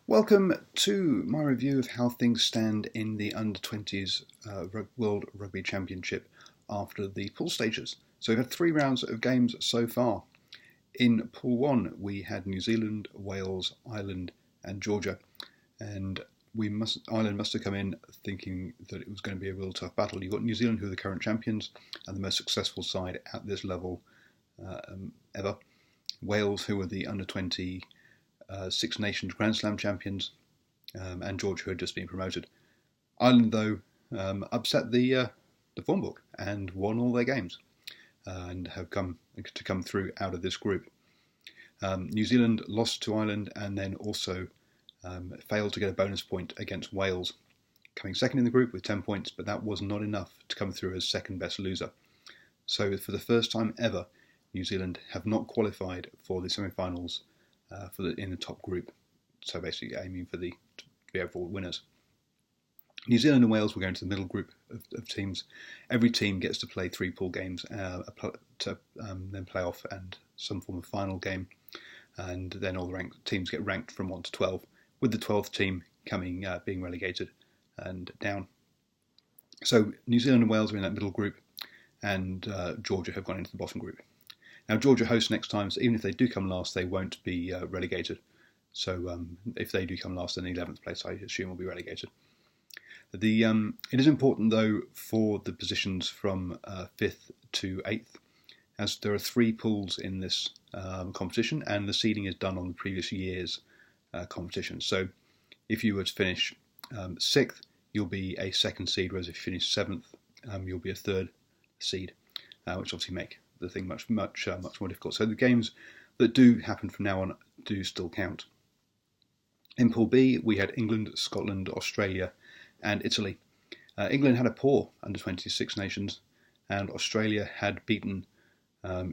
Welcome to my review of how things stand in the Under-20s World Rugby Championship after the pool stages. So we've had 3 rounds of games so far. In Pool 1 we had New Zealand, Wales, Ireland and Georgia, and Ireland must have come in thinking that it was going to be a real tough battle. You've got New Zealand, who are the current champions and the most successful side at this level ever. Wales, who are the Under-20 Six Nations Grand Slam champions, and Georgia, who had just been promoted. Ireland, though, upset the form book and won all their games and have come through out of this group. New Zealand lost to Ireland and then also failed to get a bonus point against Wales, coming second in the group with 10 points, but that was not enough to come through as second best loser. So for the first time ever, New Zealand have not qualified for the semi-finals in the top group, so basically aiming for the overall winners. New Zealand and Wales will go into the middle group of teams. Every team gets to play 3 pool games to then play off and some form of final game, and then all the teams get ranked from 1 to 12, with the 12th team being relegated and down. So New Zealand and Wales are in that middle group, and Georgia have gone into the bottom group. Now, Georgia hosts next time, so even if they do come last, they won't be relegated. So if they do come last, then the 11th place, I assume, will be relegated. It is important, though, for the positions from 5th to 8th, as there are 3 pools in this competition, and the seeding is done on the previous year's competition. So if you were to finish 6th, you'll be a 2nd seed, whereas if you finish 7th, you'll be a 3rd seed, which obviously make the thing much more difficult. So the games that do happen from now on do still count. In Pool B, we had England, Scotland, Australia and Italy. England had a poor Under-20 Six Nations, and Australia had beaten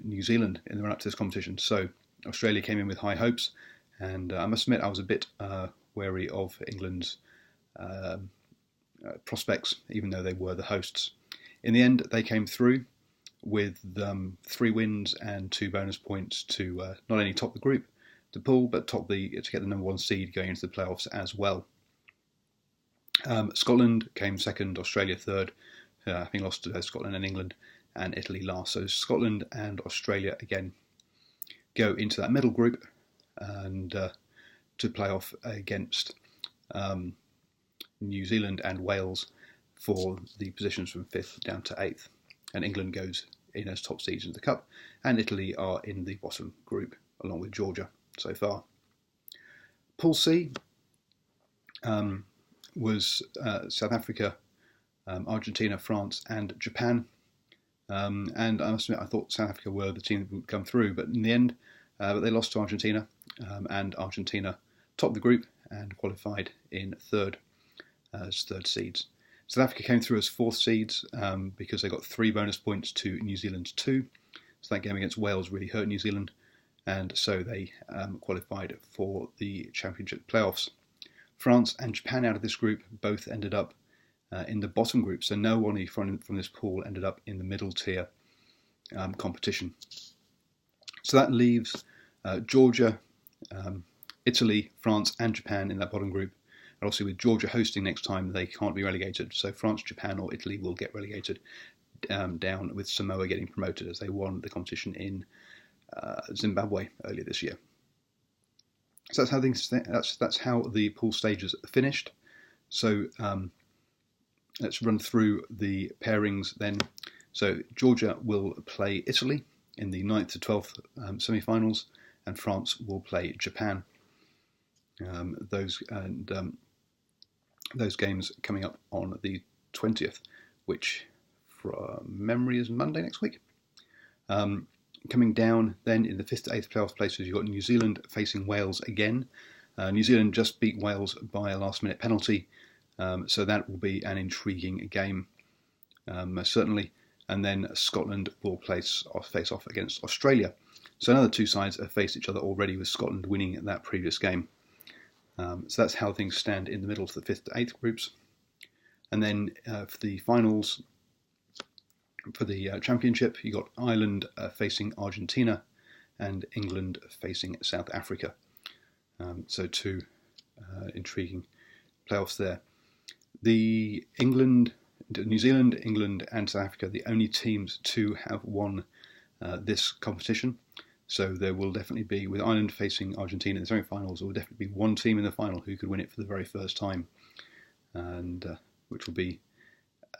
New Zealand in the run-up to this competition. So Australia came in with high hopes, and I must admit I was a bit wary of England's prospects, even though they were the hosts. In the end, they came through with 3 wins and 2 bonus points to not only top the group, the pool, but to get the number 1 seed going into the playoffs as well. Scotland came second, Australia third, having lost to Scotland and England, and Italy last. So Scotland and Australia again go into that middle group and to play off against New Zealand and Wales for the positions from 5th down to 8th. And England goes in as top seeds into the Cup, and Italy are in the bottom group, along with Georgia so far. Pool C was South Africa, Argentina, France and Japan. And I must admit, I thought South Africa were the team that would come through, but in the end, they lost to Argentina, and Argentina topped the group and qualified in 3rd as 3rd seeds. South Africa came through as 4th seeds because they got 3 bonus points to New Zealand's 2. So that game against Wales really hurt New Zealand, and so they qualified for the championship playoffs. France and Japan out of this group both ended up in the bottom group, so no one from this pool ended up in the middle tier competition. So that leaves Georgia, Italy, France and Japan in that bottom group. And obviously with Georgia hosting next time, they can't be relegated. So France, Japan or Italy will get relegated down, with Samoa getting promoted as they won the competition in Zimbabwe earlier this year. So that's how the pool stages finished. So let's run through the pairings then. So Georgia will play Italy in the 9th to 12th semi-finals, and France will play Japan. Those games coming up on the 20th, which from memory is Monday next week. Coming down then in the 5th to 8th playoff places, you've got New Zealand facing Wales again. New Zealand just beat Wales by a last-minute penalty, so that will be an intriguing game, certainly. And then Scotland will face off against Australia. So another 2 sides have faced each other already, with Scotland winning that previous game. So that's how things stand in the middle to the 5th to 8th groups. And then for the finals, for the championship, you got Ireland facing Argentina and England facing South Africa. So 2 intriguing playoffs there. The New Zealand, England, and South Africa, the only teams to have won this competition. So there will definitely be, with Ireland facing Argentina in the semi-finals, there will definitely be one team in the final who could win it for the very first time, and which will be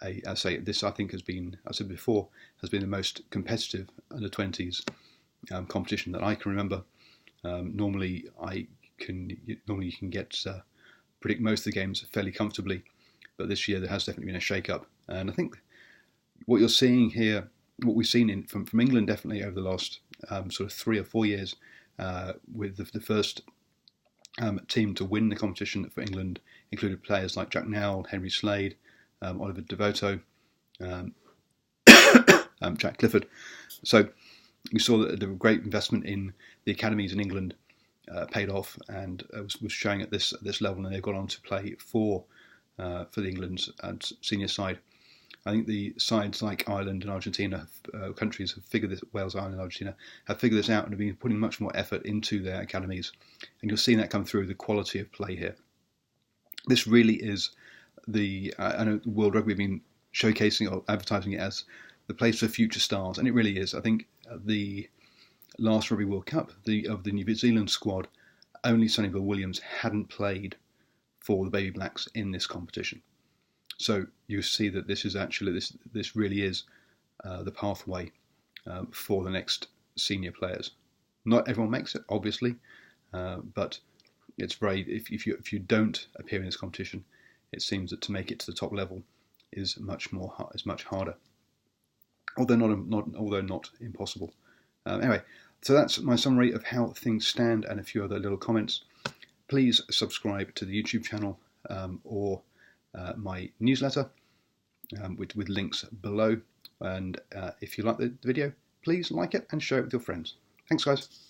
this I think has been, as I said before, has been the most competitive under-20s competition that I can remember. Normally you can get predict most of the games fairly comfortably, but this year there has definitely been a shake-up, and I think what you're seeing here, what we've seen from England definitely over the last sort of 3 or 4 years, with the first team to win the competition for England included players like Jack Nowell, Henry Slade, Oliver Devoto, Jack Clifford. So we saw that the great investment in the academies in England paid off, and was showing at this level, and they've gone on to play for the England's senior side. I think the sides like Ireland and Argentina, countries have figured this. Wales, Ireland, and Argentina have figured this out and have been putting much more effort into their academies, and you're seeing that come through the quality of play here. This really is I know World Rugby have been showcasing or advertising it as the place for future stars, and it really is. I think the last Rugby World Cup of the New Zealand squad, only Sonny Bill Williams hadn't played for the Baby Blacks in this competition. So you see that this is actually this really is the pathway for the next senior players. Not everyone makes it, obviously, but it's very if you don't appear in this competition, it seems that to make it to the top level is much harder. Although not impossible. Anyway, so that's my summary of how things stand and a few other little comments. Please subscribe to the YouTube channel or my newsletter with links below. And if you like the video, please like it and share it with your friends. Thanks, guys.